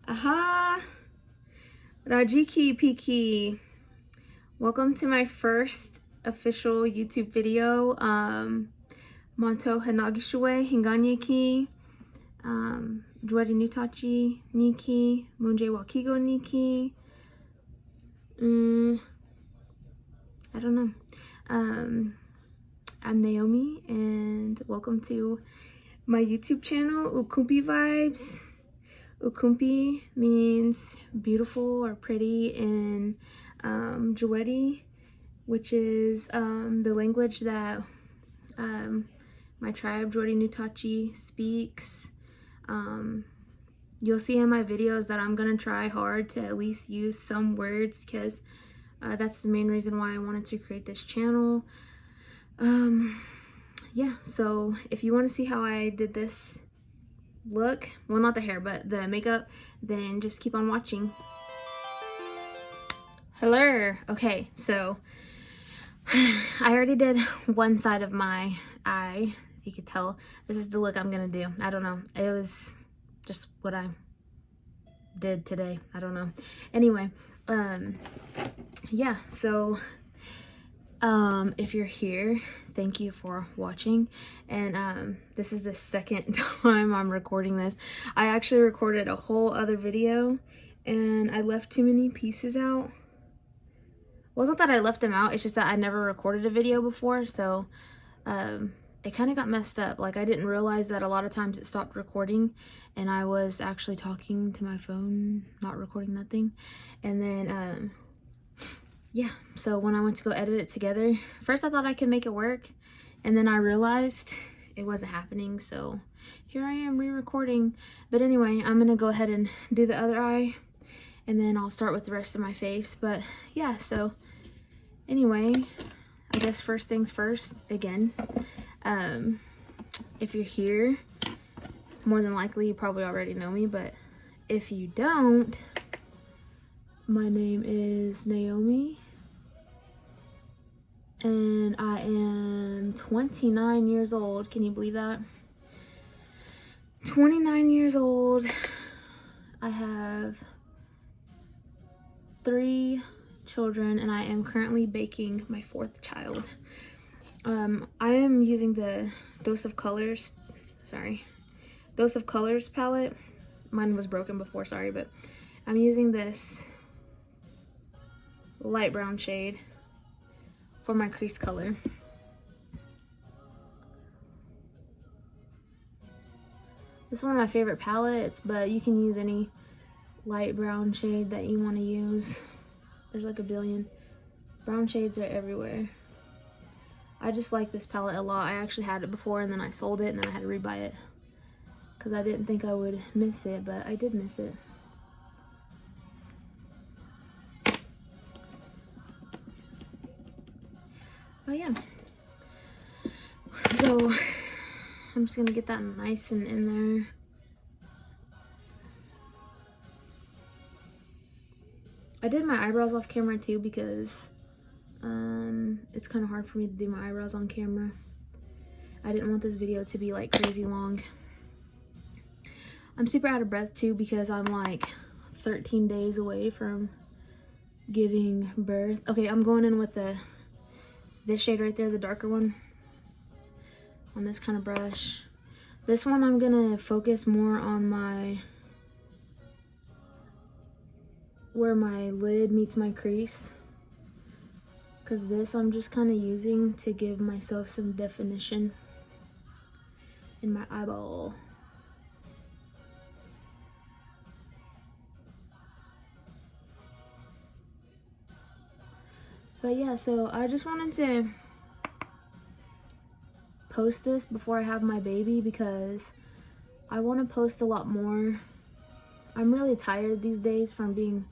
Aha! Rajiki Piki. Welcome to my first official YouTube video. Monto Hanagishiwe Hinganyeki. Juari Nutachi Niki. Munje Wakigo Niki. I don't know. I'm Naomi and welcome to my YouTube channel, UkumpiVibes. Ukumpi means beautiful or pretty in Juari, which is the language that my tribe, Juari Nutachi, speaks. You'll see in my videos that I'm gonna try hard to at least use some words because that's the main reason why I wanted to create this channel. Yeah, so if you want to see how I did this look, well, not the hair but the makeup, then just keep on watching. Hello. Okay, so I already did one side of my eye. If you could tell, this is the look I'm gonna do. I don't know, it was just what I did today. I don't know. Anyway, yeah, so if you're here, thank you for watching. And this is the second time I'm recording this. I actually recorded a whole other video and I left too many pieces out. Well, it's not that I left them out, it's just that I never recorded a video before, so it kind of got messed up. Like, I didn't realize that a lot of times it stopped recording and I was actually talking to my phone, not recording nothing. And then yeah, so when I went to go edit it together, first I thought I could make it work, and then I realized it wasn't happening, so here I am re-recording. But anyway, I'm gonna go ahead and do the other eye, and then I'll start with the rest of my face. But yeah, so anyway, I guess first things first, again, if you're here, more than likely you probably already know me, but if you don't, my name is Naomi, and I am 29 years old. Can you believe that? 29 years old. I have 3 children, and I am currently baking my 4th child. I am using the Dose of Colors palette. Mine was broken before, sorry, but I'm using this light brown shade for my crease color. This is one of my favorite palettes, but you can use any light brown shade that you want to use. There's like a billion. Brown shades are everywhere. I just like this palette a lot. I actually had it before and then I sold it and then I had to rebuy it because I didn't think I would miss it, but I did miss it. Oh yeah, so I'm just gonna get that nice and in there. I did my eyebrows off camera too because it's kind of hard for me to do my eyebrows on camera. I didn't want this video to be like crazy long. I'm super out of breath too because I'm like 13 days away from giving birth. Okay, I'm going in with this shade right there, the darker one, on this kind of brush. This one I'm gonna focus more on where my lid meets my crease, because this I'm just kind of using to give myself some definition in my eyeball. But yeah, so I just wanted to post this before I have my baby because I want to post a lot more. I'm really tired these days from being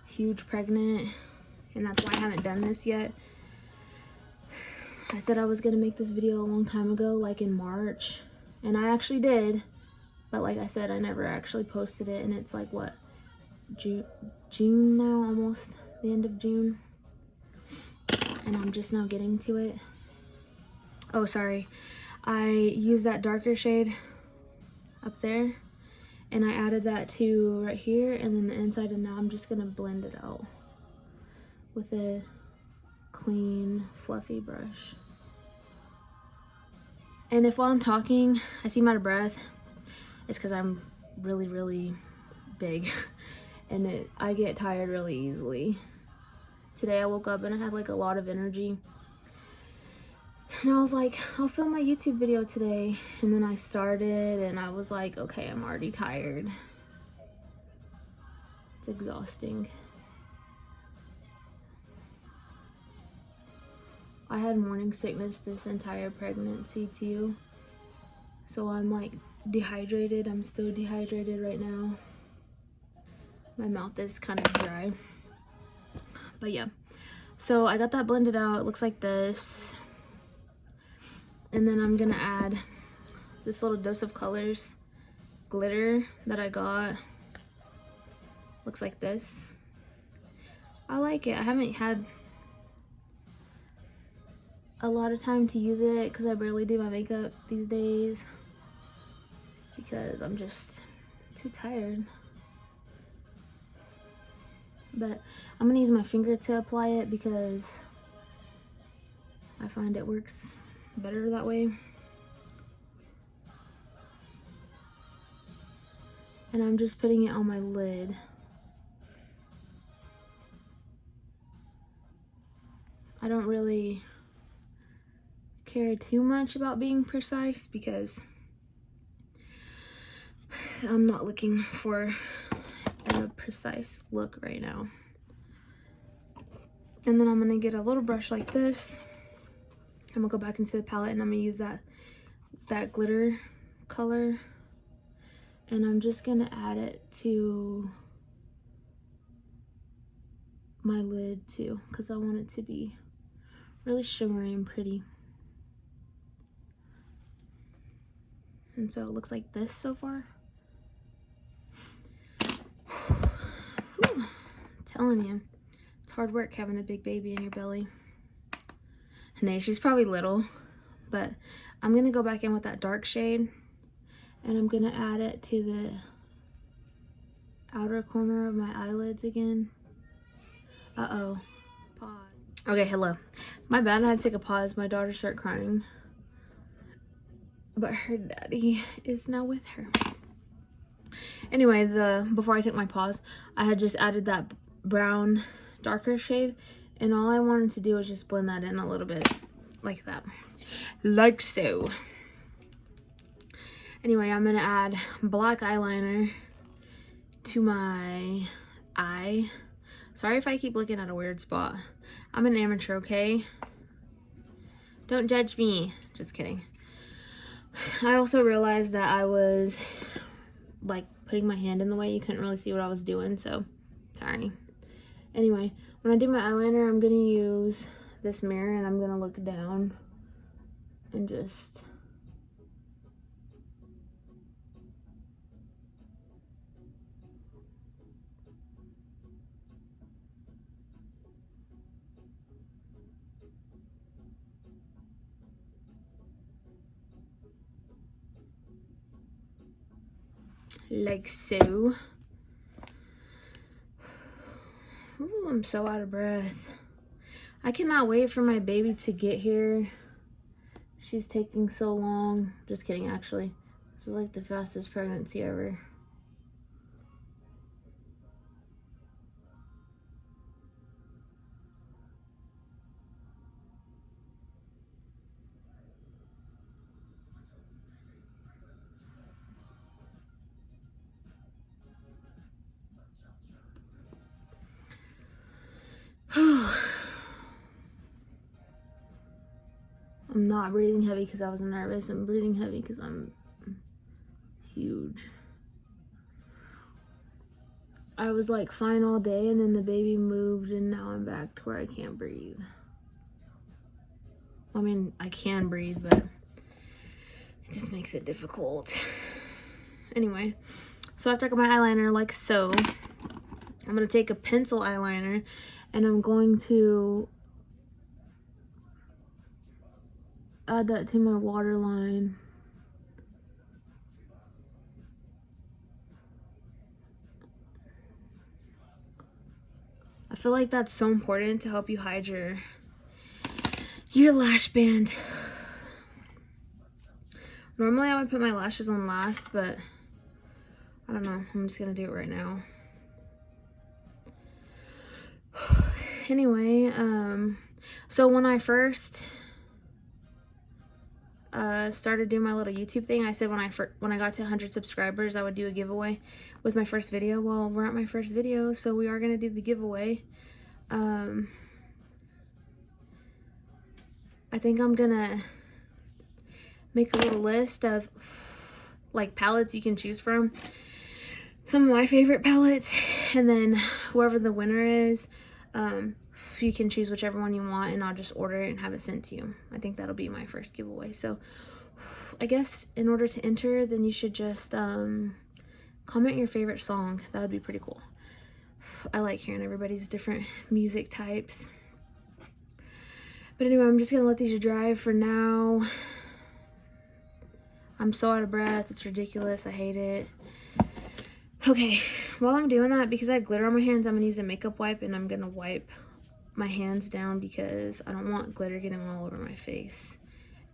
huge pregnant, and that's why I haven't done this yet. I said I was going to make this video a long time ago, like in March, and I actually did, but like I said, I never actually posted it, and it's like what, June now, almost the end of June. And I'm just now getting to it. Oh, sorry. I used that darker shade up there, And I added that to right here and then the inside, and now I'm just gonna blend it out with a clean, fluffy brush. And if while I'm talking, I seem out of breath, it's because I'm really, really big and I get tired really easily. Today I woke up and I had like a lot of energy. And I was like, I'll film my YouTube video today. And then I started and I was like, okay, I'm already tired. It's exhausting. I had morning sickness this entire pregnancy too. So I'm like dehydrated. I'm still dehydrated right now. My mouth is kind of dry. But yeah. So I got that blended out. It looks like this. And then I'm gonna add this little dose of colors glitter that I got. Looks like this. I like it. I haven't had a lot of time to use it because I barely do my makeup these days because I'm just too tired. But I'm gonna use my finger to apply it because I find it works better that way. And I'm just putting it on my lid. I don't really care too much about being precise because I'm not looking for a precise look right now. And then I'm gonna get a little brush like this. I'm gonna go back into the palette and I'm gonna use that glitter color. And I'm just gonna add it to my lid too, because I want it to be really shimmery and pretty. And so it looks like this so far. Whew. I'm telling you, it's hard work having a big baby in your belly. And there, she's probably little, but I'm gonna go back in with that dark shade and I'm gonna add it to the outer corner of my eyelids again. Uh-oh, pause. Okay, hello. My bad, I had to take a pause. My daughter started crying, but her daddy is now with her. Anyway, before I took my pause, I had just added that brown darker shade, and all I wanted to do was just blend that in a little bit, like that, like so. Anyway, I'm gonna add black eyeliner to my eye. Sorry if I keep looking at a weird spot. I'm an amateur, okay? Don't judge me. Just kidding. I also realized that I was like putting my hand in the way. You couldn't really see what I was doing, so sorry. Anyway, when I do my eyeliner, I'm gonna use this mirror and I'm gonna look down and just like so. Ooh, I'm so out of breath. I cannot wait for my baby to get here. She's taking so long. Just kidding, actually. This was like the fastest pregnancy ever. I'm not breathing heavy because I was nervous. I'm breathing heavy because I'm huge. I was like fine all day and then the baby moved and now I'm back to where I can't breathe. I mean, I can breathe, but it just makes it difficult. Anyway, so after I got my eyeliner like so, I'm gonna take a pencil eyeliner and I'm going to add that to my waterline. I feel like that's so important to help you hide your lash band. Normally I would put my lashes on last, but I don't know. I'm just gonna do it right now. Anyway, so when I first started doing my little YouTube thing, I said when I got to 100 subscribers, I would do a giveaway with my first video. Well, we're at my first video, so we are gonna do the giveaway. I think I'm gonna make a little list of like palettes you can choose from. Some of my favorite palettes, and then whoever the winner is, you can choose whichever one you want, and I'll just order it and have it sent to you. I think that'll be my first giveaway. So I guess in order to enter, then you should just comment your favorite song. That would be pretty cool. I like hearing everybody's different music types. But anyway, I'm just gonna let these dry for now. I'm so out of breath, it's ridiculous, I hate it. Okay, while I'm doing that, because I have glitter on my hands, I'm gonna use a makeup wipe, and I'm gonna wipe my hands down because I don't want glitter getting all over my face.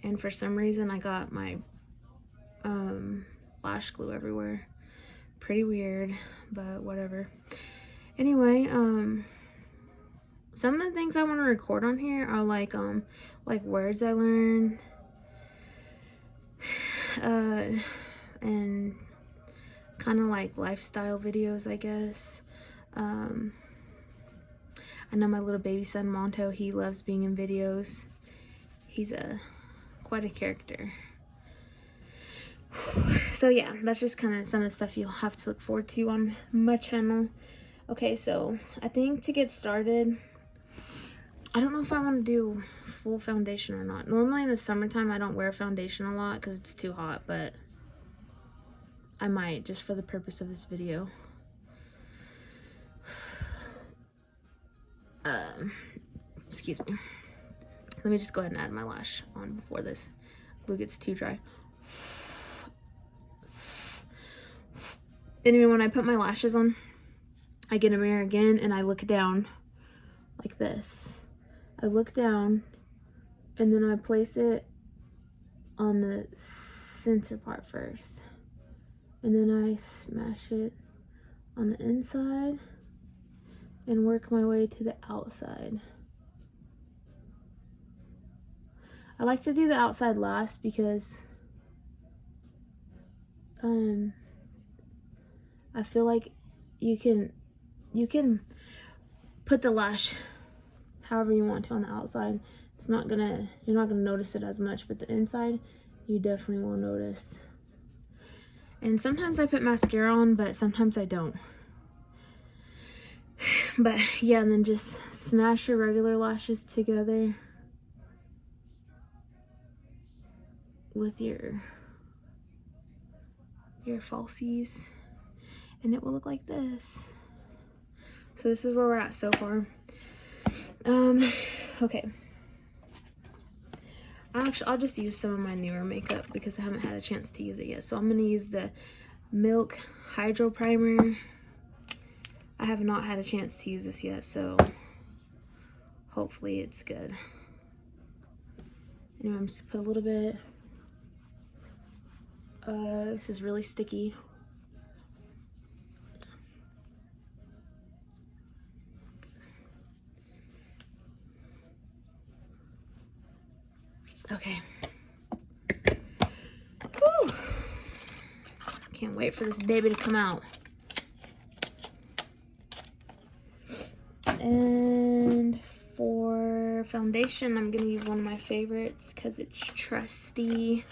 And for some reason, I got my lash glue everywhere. Pretty weird, but whatever. Anyway, some of the things I want to record on here are like words I learned, and kind of like lifestyle videos, I guess. I know my little baby son Monto, he loves being in videos. He's quite a character. So yeah, that's just kind of some of the stuff you'll have to look forward to on my channel. Okay, so I think to get started, I don't know if I want to do full foundation or not. Normally in the summertime I don't wear foundation a lot because it's too hot, but I might just for the purpose of this video. Excuse me. Let me just go ahead and add my lash on before this glue gets too dry. Anyway, when I put my lashes on, I get a mirror again and I look down like this. I look down and then I place it on the center part first. And then I smash it on the inside and work my way to the outside. I like to do the outside last because I feel like you can put the lash however you want to on the outside. You're not gonna notice it as much, but the inside you definitely will notice. And sometimes I put mascara on, but sometimes I don't. But yeah, and then just smash your regular lashes together with your falsies, and it will look like this. So this is where we're at so far. Okay. I'll just use some of my newer makeup because I haven't had a chance to use it yet. So I'm gonna use the Milk Hydro Primer. I have not had a chance to use this yet, so hopefully it's good. Anyway, I'm just gonna put a little bit. This is really sticky. Okay. Whew. Can't wait for this baby to come out. And for foundation, I'm gonna use one of my favorites because it's trusty.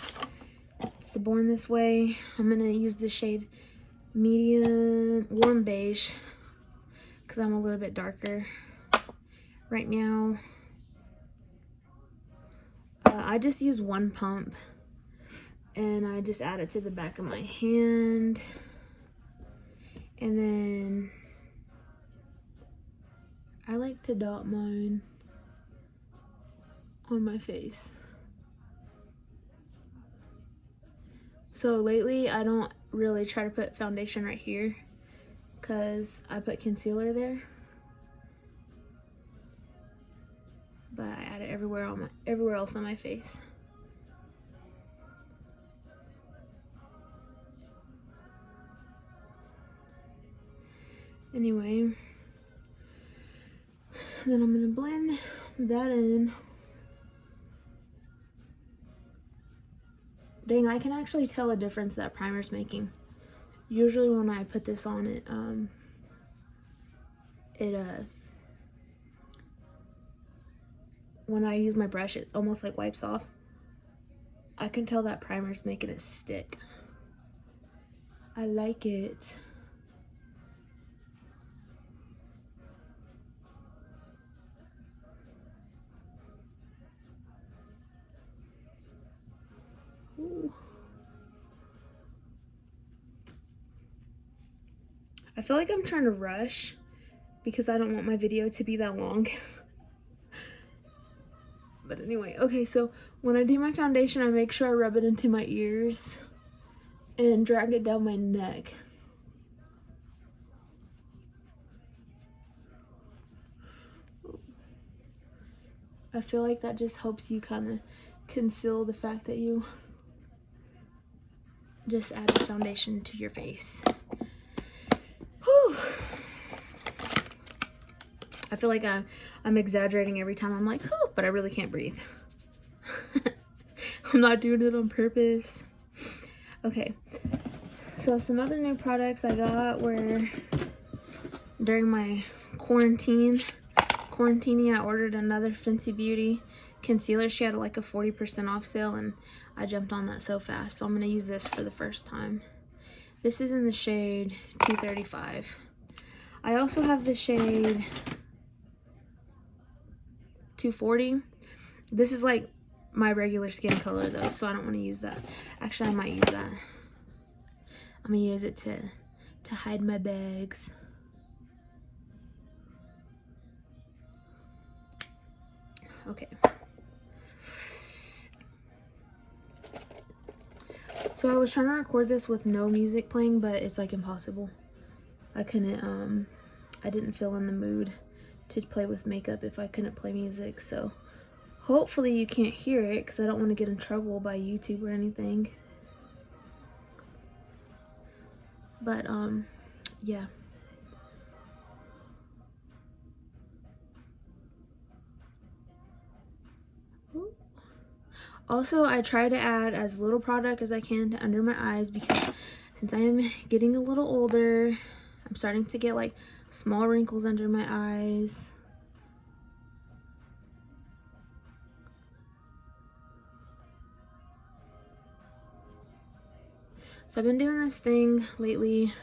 It's the Born This Way. I'm gonna use the shade medium warm beige because I'm a little bit darker right now. I just use one pump and I just add it to the back of my hand, and then I like to dot mine on my face. So lately I don't really try to put foundation right here because I put concealer there. but I add it everywhere else on my face. Anyway, then I'm gonna blend that in. Dang, I can actually tell a difference that primer's making. Usually when I put this on, when I use my brush, it almost like wipes off. I can tell that primer's making it stick. I like it. Ooh. I feel like I'm trying to rush because I don't want my video to be that long. But anyway, okay, so when I do my foundation, I make sure I rub it into my ears and drag it down my neck. I feel like that just helps you kind of conceal the fact that you just added foundation to your face. Whew. I feel like I'm exaggerating every time I'm like, oh, but I really can't breathe. I'm not doing it on purpose. Okay, so some other new products I got were during my quarantining, I ordered another Fenty Beauty concealer. She had like a 40% off sale and I jumped on that so fast. So I'm gonna use this for the first time. This is in the shade 235. I also have the shade 240. This is like my regular skin color though, so I don't want to use that. Actually, I might use that. I'm gonna use it to hide my bags. Okay. So I was trying to record this with no music playing, but it's like impossible. I couldn't, I didn't feel in the mood to play with makeup if I couldn't play music, so hopefully you can't hear it because I don't want to get in trouble by YouTube or anything. But, yeah. Also, I try to add as little product as I can to under my eyes because since I am getting a little older, I'm starting to get like small wrinkles under my eyes. So I've been doing this thing lately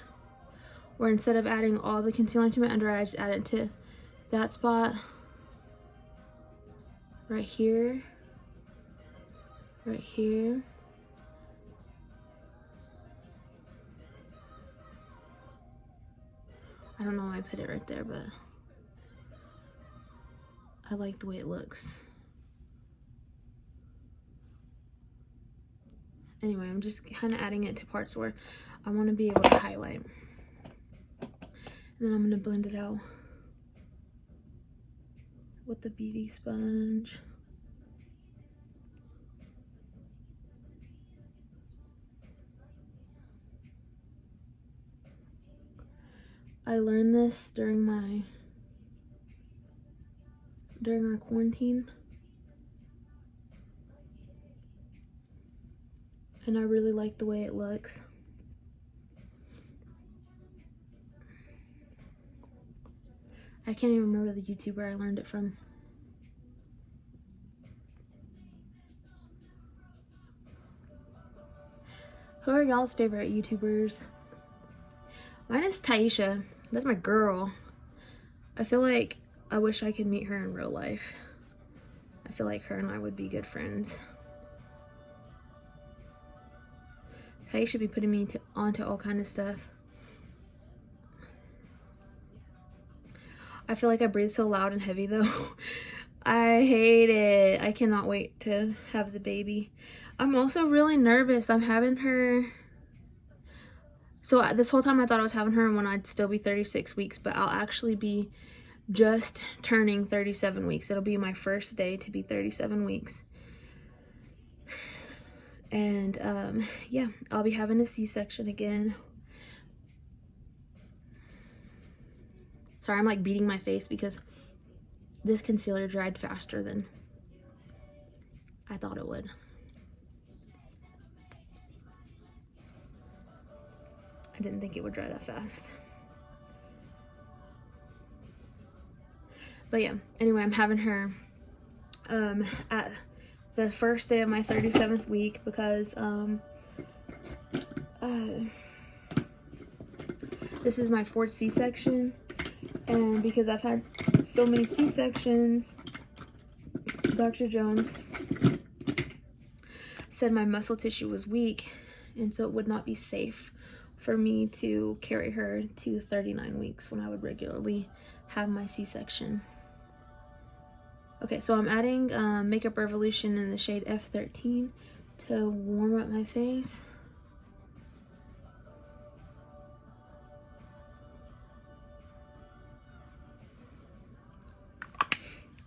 where instead of adding all the concealer to my under eye, I just add it to that spot right here. Right here. I don't know why I put it right there, but I like the way it looks. Anyway, I'm just kind of adding it to parts where I want to be able to highlight. And then I'm going to blend it out with the beauty sponge. I learned this during our quarantine. And I really like the way it looks. I can't even remember the YouTuber I learned it from. Who are y'all's favorite YouTubers? Mine is Taisha. That's my girl. I feel like I wish I could meet her in real life. I feel like her and I would be good friends. Taisha be putting me onto all kind of stuff. I feel like I breathe so loud and heavy though. I hate it. I cannot wait to have the baby. I'm also really nervous. I'm having her. So this whole time I thought I was having her when I'd still be 36 weeks, but I'll actually be just turning 37 weeks. It'll be my first day to be 37 weeks. And yeah, I'll be having a C-section again. Sorry, I'm like beating my face because this concealer dried faster than I thought it would. I didn't think it would dry that fast. But yeah, anyway, I'm having her at the first day of my 37th week because this is my 4th C-section, and because I've had so many C-sections, Dr. Jones said my muscle tissue was weak, and so it would not be safe for me to carry her to 39 weeks when I would regularly have my C-section. Okay, so I'm adding Makeup Revolution in the shade F13 to warm up my face.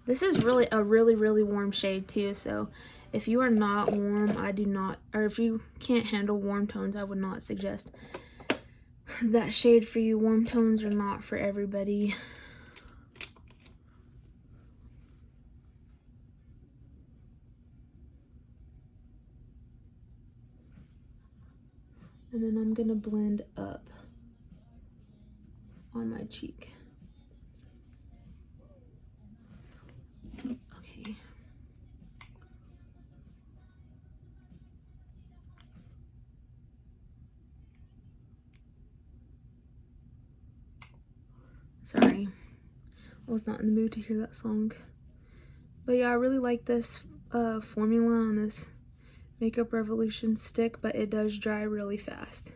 This is really a really warm shade too, so if you are not warm, or if you can't handle warm tones, I would not suggest that shade for you. Warm tones are not for everybody. And then I'm gonna blend up on my cheek. Okay. Sorry, I was not in the mood to hear that song. But yeah, I really like this formula on this Makeup Revolution stick, but it does dry really fast.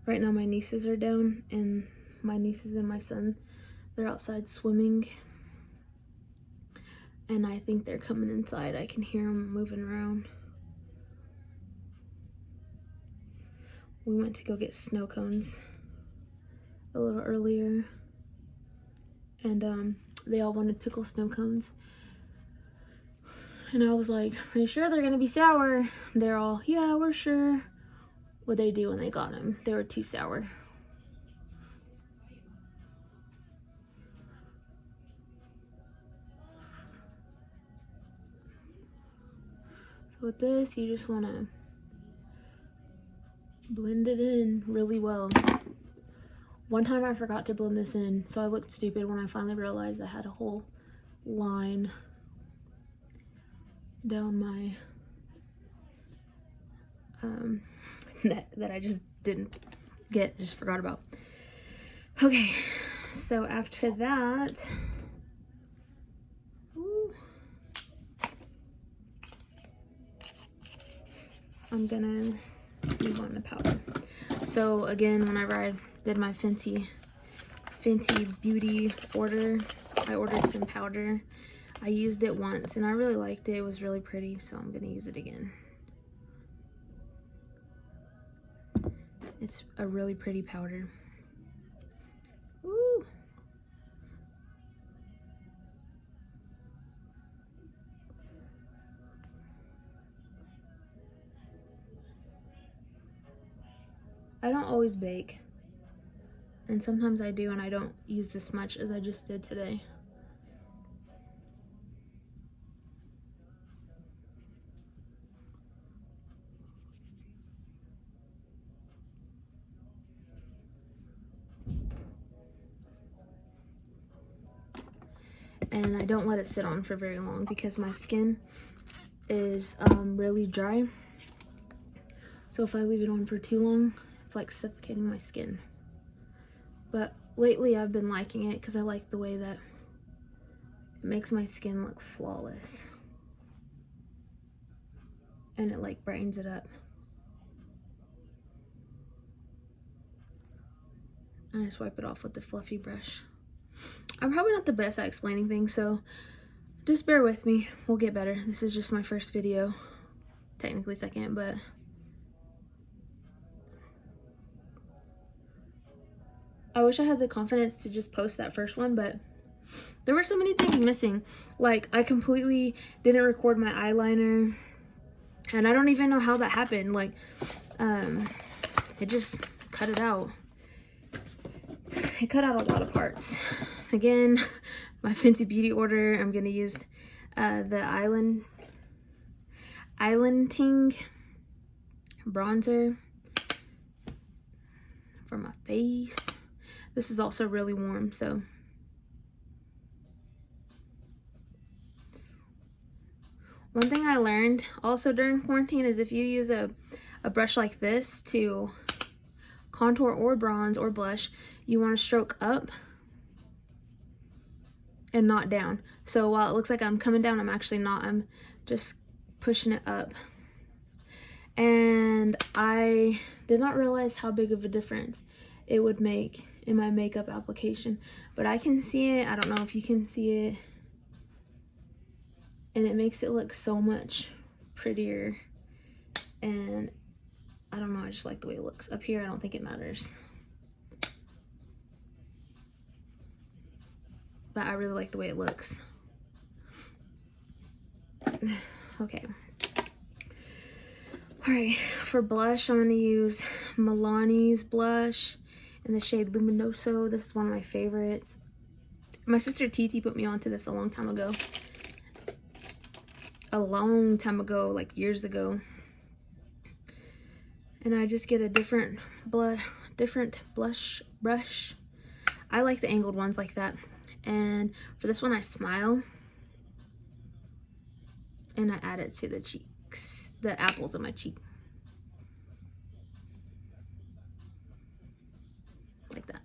Right now my nieces are down, and my nieces and my son, they're outside swimming. And I think they're coming inside. I can hear them moving around. We went to go get snow cones a little earlier, and they all wanted pickle snow cones. And I was like, are you sure they're gonna be sour? They're all, yeah, we're sure. What they do when they got them, they were too sour. So with this, you just wanna blend it in really well. One time I forgot to blend this in, so I looked stupid when I finally realized I had a whole line down my neck that I just just forgot about. Okay, so after that, I'm gonna move on to powder. So again, whenever I did my Fenty Beauty order, I ordered some powder. I used it once and I really liked it. It was really pretty, so I'm gonna use it again. It's a really pretty powder. Woo. I don't always bake, and sometimes I do, and I don't use this much as I just did today. And I don't let it sit on for very long because my skin is really dry. So if I leave it on for too long, it's like suffocating my skin. But lately I've been liking it because I like the way that it makes my skin look flawless. And it like brightens it up. And I just wipe it off with the fluffy brush. I'm probably not the best at explaining things, so just bear with me. We'll get better. This is just my first video. Technically second, but I wish I had the confidence to just post that first one, but there were so many things missing. Like, I completely didn't record my eyeliner, and I don't even know how that happened. Like, it just cut it out. It cut out a lot of parts. Again, my Fenty Beauty order, I'm gonna use the Eyelining bronzer for my face. This is also really warm, so one thing I learned also during quarantine is if you use a brush like this to contour or bronze or blush, you want to stroke up and not down. So while it looks like I'm coming down, I'm actually not. I'm just pushing it up. And I did not realize how big of a difference it would make in my makeup application, but I can see it. I don't know if you can see it, and it makes it look so much prettier. And I don't know, I just like the way it looks. Up here, I don't think it matters, but I really like the way it looks. Okay. Alright, for blush, I'm going to use Milani's blush in the shade Luminoso. This is one of my favorites. My sister Titi put me onto this a long time ago. Like years ago. And I just get a different blush brush. I like the angled ones like that. And for this one, I smile. And I add it to the cheeks, the apples of my cheek. Like that.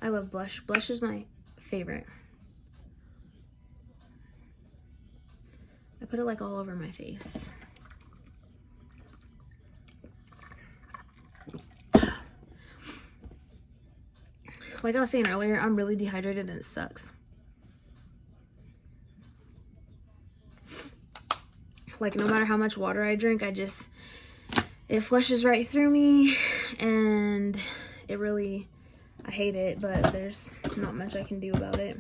I love blush. Blush is my favorite. I put it like all over my face. Like I was saying earlier, I'm really dehydrated and it sucks. Like, no matter how much water I drink, it flushes right through me, and it really, I hate it, but there's not much I can do about it.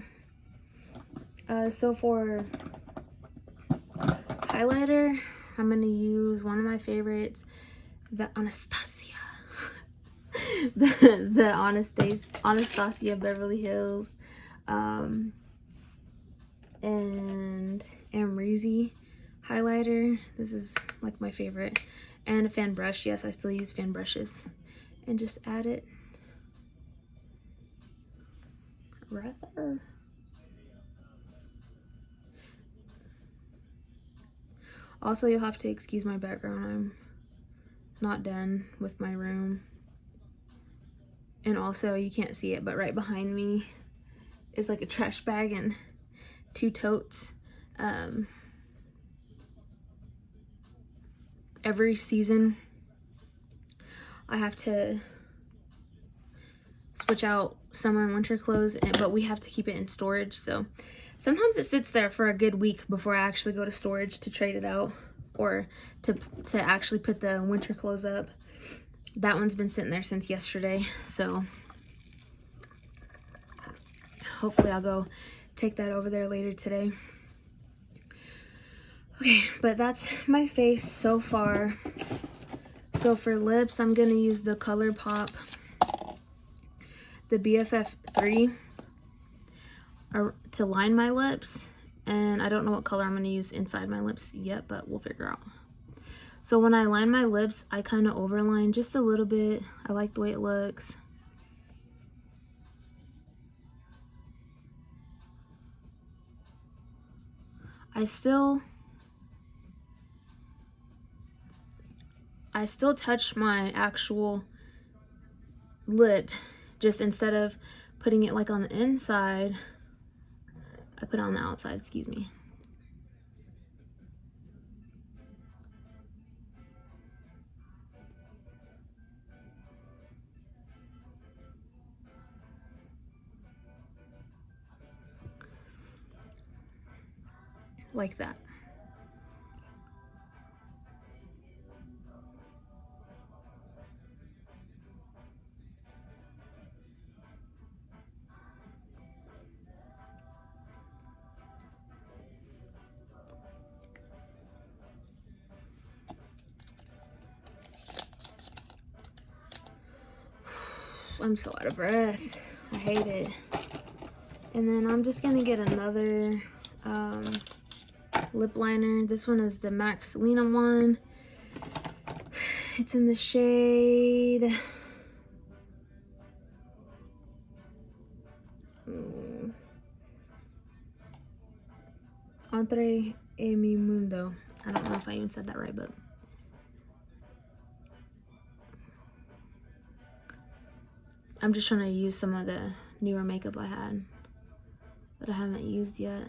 So for highlighter, I'm gonna use one of my favorites, the Anastasia. the Anastasia Beverly Hills and Amrezy highlighter. This is like my favorite. And a fan brush. Yes, I still use fan brushes. And just add it right there. Also, you'll have to excuse my background. I'm not done with my room. And also, you can't see it, but right behind me is like a trash bag and 2 totes. Every season, I have to switch out summer and winter clothes, but we have to keep it in storage. So sometimes it sits there for a good week before I actually go to storage to trade it out or to actually put the winter clothes up. That one's been sitting there since yesterday, so hopefully I'll go take that over there later today. Okay, but that's my face so far. So for lips, I'm gonna use the ColourPop, the BFF3 to line my lips. And I don't know what color I'm gonna use inside my lips yet, but we'll figure out. So when I line my lips, I kind of overline just a little bit. I like the way it looks. I still touch my actual lip, just instead of putting it like on the inside, I put it on the outside, excuse me. Like that. I'm so out of breath. I hate it. And then I'm just gonna get another lip liner. This one is the Max Lena one. It's in the shade Entre e mi mundo. I don't know if I even said that right, but I'm just trying to use some of the newer makeup I had that I haven't used yet.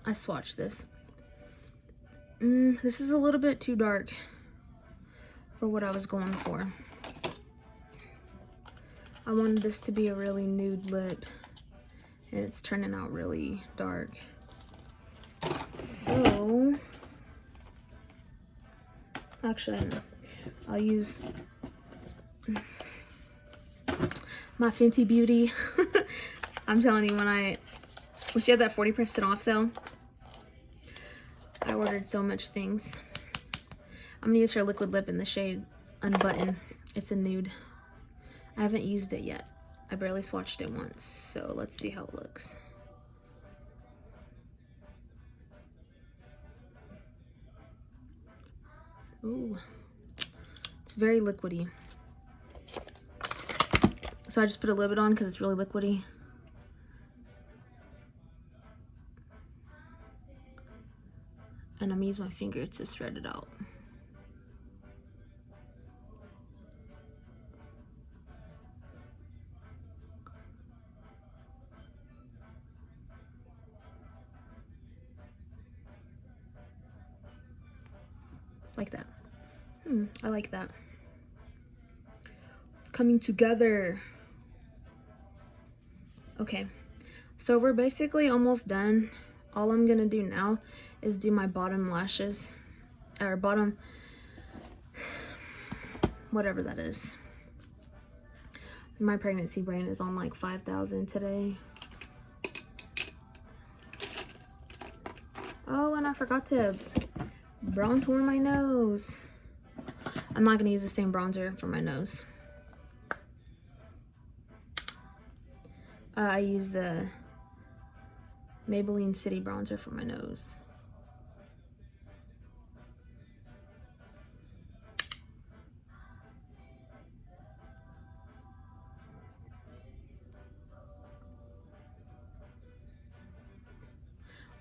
I swatched this. This is a little bit too dark for what I was going for. I wanted this to be a really nude lip, and it's turning out really dark. So, actually, I'll use my Fenty Beauty. I'm telling you, when she had that 40% off sale, I ordered so much things. I'm gonna use her liquid lip in the shade Unbutton. It's a nude. I haven't used it yet. I barely swatched it once, so let's see how it looks. Ooh, it's very liquidy. So I just put a little bit on because it's really liquidy. And I'm gonna use my finger to spread it out. Like that. I like that. It's coming together. Okay, so we're basically almost done. All I'm gonna do now is do my bottom lashes, or bottom, whatever that is. My pregnancy brain is on like 5,000 today. Oh, and I forgot to brown tone my nose. I'm not gonna use the same bronzer for my nose. I use the Maybelline City bronzer for my nose.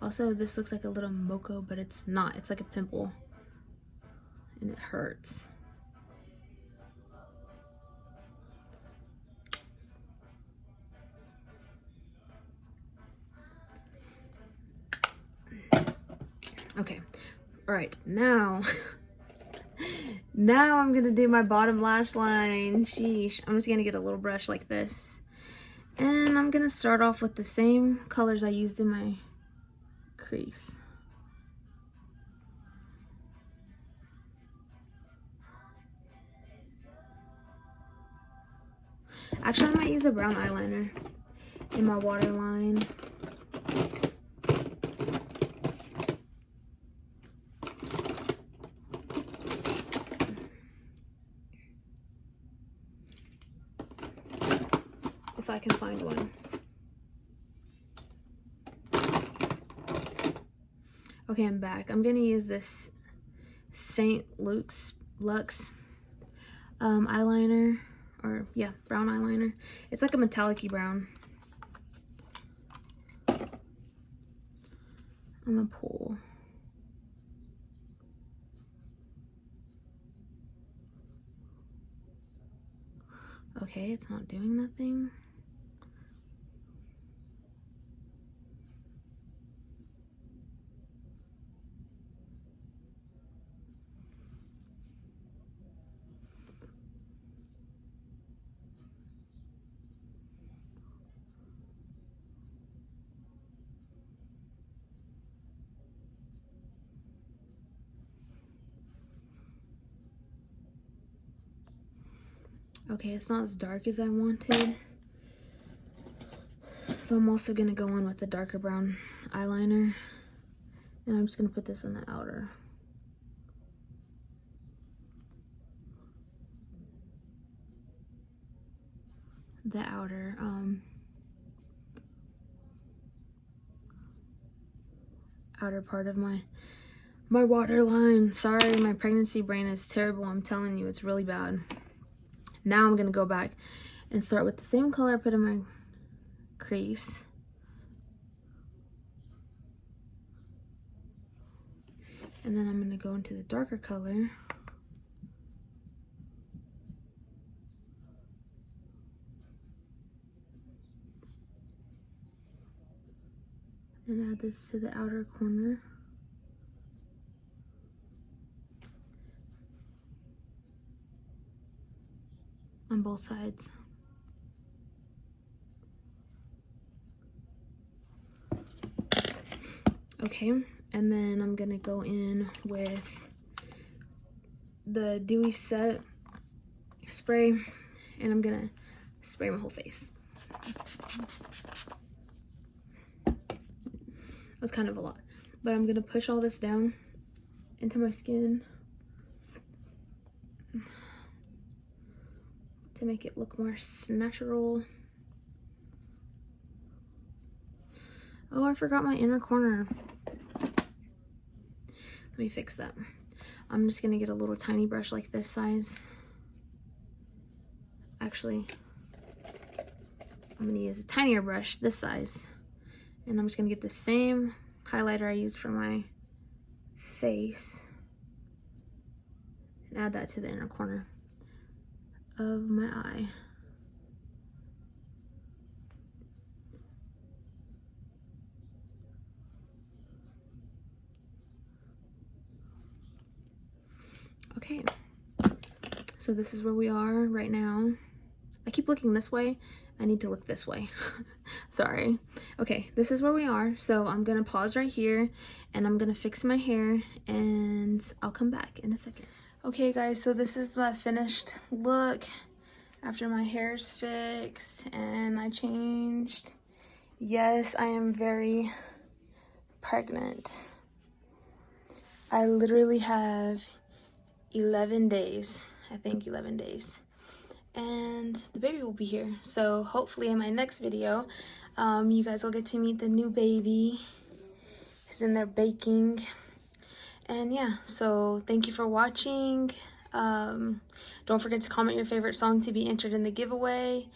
Also, this looks like a little mocha, but it's not. It's like a pimple, and it hurts. Okay, all right, now I'm gonna do my bottom lash line. Sheesh, I'm just gonna get a little brush like this, and I'm gonna start off with the same colors I used in my crease. Actually, I might use a brown eyeliner in my waterline. If I can find one. Okay, I'm back. I'm gonna use this St. Luke's Luxe eyeliner, or yeah, brown eyeliner. It's like a metallic-y brown. I'm gonna pull. Okay, it's not doing nothing. Okay, it's not as dark as I wanted. So I'm also gonna go in with the darker brown eyeliner. And I'm just gonna put this on the outer. the outer outer part of my waterline. Sorry, my pregnancy brain is terrible. I'm telling you, it's really bad. Now I'm gonna go back and start with the same color I put in my crease. And then I'm gonna go into the darker color. And add this to the outer corner. On both sides. Okay, and then I'm gonna go in with the Dewy Set spray, and I'm gonna spray my whole face. That was kind of a lot, but I'm gonna push all this down into my skin to make it look more natural. Oh, I forgot my inner corner. Let me fix that. I'm just gonna get a little tiny brush like this size. Actually, I'm gonna use a tinier brush this size. And I'm just gonna get the same highlighter I used for my face and add that to the inner corner of my eye. Okay, so this is where we are right now. I keep looking this way. I need to look this way. Sorry. Okay, this is where we are. So I'm gonna pause right here and I'm gonna fix my hair and I'll come back in a second. Okay guys, so this is my finished look after my hair's fixed and I changed. Yes, I am very pregnant. I literally have 11 days, I think 11 days. And the baby will be here. So hopefully in my next video, you guys will get to meet the new baby. He's in there baking. And yeah, so thank you for watching. Don't forget to comment your favorite song to be entered in the giveaway.